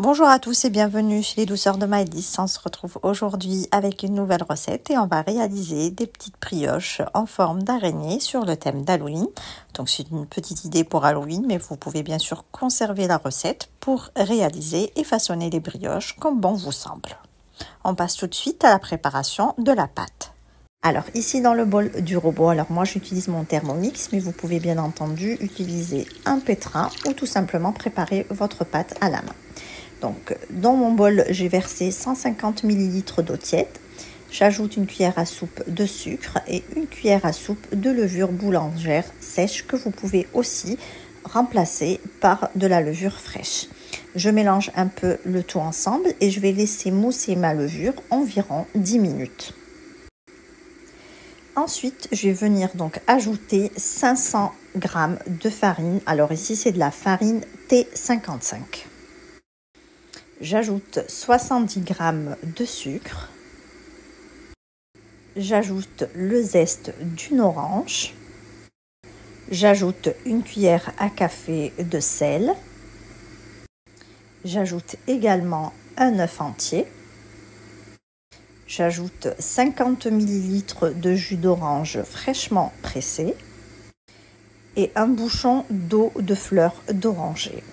Bonjour à tous et bienvenue chez les douceurs de Maëlys. On se retrouve aujourd'hui avec une nouvelle recette et on va réaliser des petites brioches en forme d'araignée sur le thème d'Halloween. Donc c'est une petite idée pour Halloween, mais vous pouvez bien sûr conserver la recette pour réaliser et façonner les brioches comme bon vous semble. On passe tout de suite à la préparation de la pâte. Alors ici dans le bol du robot, alors moi j'utilise mon Thermomix, mais vous pouvez bien entendu utiliser un pétrin ou tout simplement préparer votre pâte à la main. Donc, dans mon bol, j'ai versé 150 ml d'eau tiède. J'ajoute une cuillère à soupe de sucre et une cuillère à soupe de levure boulangère sèche que vous pouvez aussi remplacer par de la levure fraîche. Je mélange un peu le tout ensemble et je vais laisser mousser ma levure environ 10 minutes. Ensuite, je vais venir donc ajouter 500 g de farine. Alors ici, c'est de la farine T55. J'ajoute 70 g de sucre. J'ajoute le zeste d'une orange. J'ajoute une cuillère à café de sel. J'ajoute également un œuf entier. J'ajoute 50 ml de jus d'orange fraîchement pressé et un bouchon d'eau de fleurs d'oranger.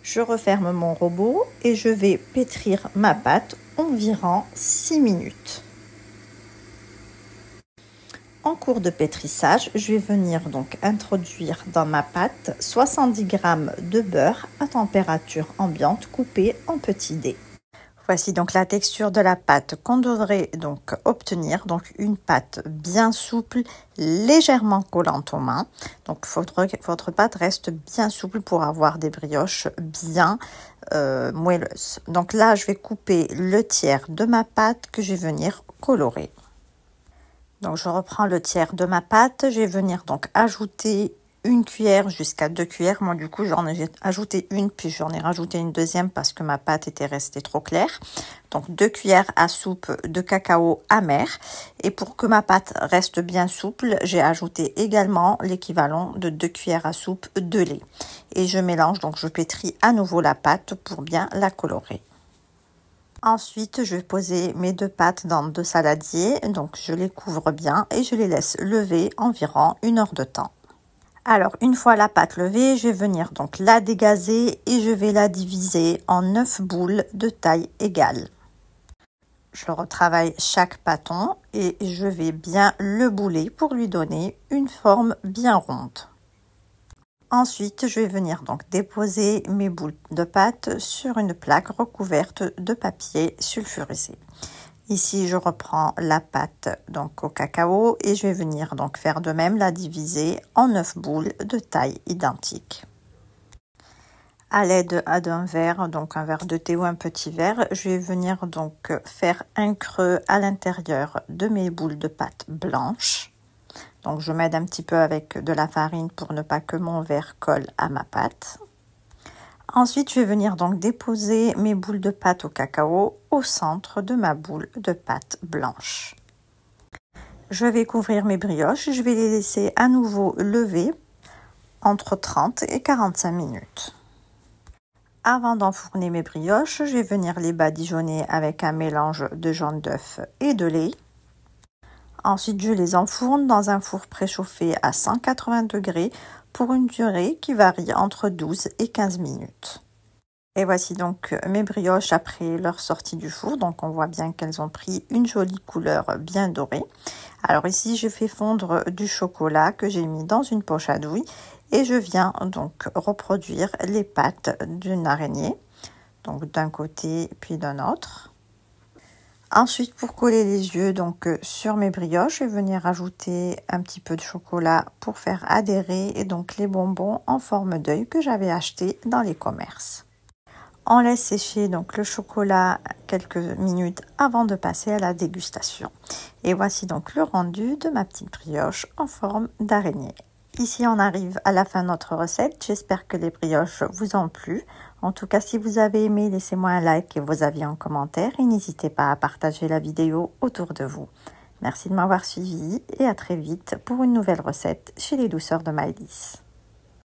Je referme mon robot et je vais pétrir ma pâte environ 6 minutes. En cours de pétrissage, je vais venir donc introduire dans ma pâte 70 g de beurre à température ambiante coupé en petits dés. Voici donc la texture de la pâte qu'on devrait donc obtenir. Donc une pâte bien souple, légèrement collante aux mains. Donc il faudra que votre pâte reste bien souple pour avoir des brioches bien moelleuses. Donc là, je vais couper le tiers de ma pâte que je vais venir colorer. Donc je reprends le tiers de ma pâte. Je vais venir donc ajouter une cuillère jusqu'à 2 cuillères. Moi, du coup, j'en ai ajouté une, puis j'en ai rajouté une deuxième parce que ma pâte était restée trop claire. Donc, 2 cuillères à soupe de cacao amer. Et pour que ma pâte reste bien souple, j'ai ajouté également l'équivalent de 2 cuillères à soupe de lait. Et je mélange, donc je pétris à nouveau la pâte pour bien la colorer. Ensuite, je vais poser mes 2 pâtes dans 2 saladiers. Donc, je les couvre bien et je les laisse lever environ 1 heure de temps. Alors, une fois la pâte levée, je vais venir donc la dégazer et je vais la diviser en 9 boules de taille égale. Je retravaille chaque pâton et je vais bien le bouler pour lui donner une forme bien ronde. Ensuite, je vais venir donc déposer mes boules de pâte sur une plaque recouverte de papier sulfurisé. Ici, je reprends la pâte donc au cacao et je vais venir donc faire de même, la diviser en 9 boules de taille identique. À l'aide d'un verre, donc un verre de thé ou un petit verre, je vais venir donc faire un creux à l'intérieur de mes boules de pâte blanche. Donc je m'aide un petit peu avec de la farine pour ne pas que mon verre colle à ma pâte. Ensuite, je vais venir donc déposer mes boules de pâte au cacao au centre de ma boule de pâte blanche. Je vais couvrir mes brioches, je vais les laisser à nouveau lever entre 30 et 45 minutes. Avant d'enfourner mes brioches, je vais venir les badigeonner avec un mélange de jaune d'œuf et de lait. Ensuite, je les enfourne dans un four préchauffé à 180 degrés pour une durée qui varie entre 12 et 15 minutes. Et voici donc mes brioches après leur sortie du four. Donc on voit bien qu'elles ont pris une jolie couleur bien dorée. Alors ici, je fais fondre du chocolat que j'ai mis dans une poche à douille et je viens donc reproduire les pattes d'une araignée. Donc d'un côté puis d'un autre. Ensuite, pour coller les yeux donc sur mes brioches, je vais venir ajouter un petit peu de chocolat pour faire adhérer et donc les bonbons en forme d'œil que j'avais acheté dans les commerces. On laisse sécher donc le chocolat quelques minutes avant de passer à la dégustation. Et voici donc le rendu de ma petite brioche en forme d'araignée. Ici, on arrive à la fin de notre recette. J'espère que les brioches vous ont plu. En tout cas, si vous avez aimé, laissez-moi un like et vos avis en commentaire. Et n'hésitez pas à partager la vidéo autour de vous. Merci de m'avoir suivi et à très vite pour une nouvelle recette chez les douceurs de Maëlys.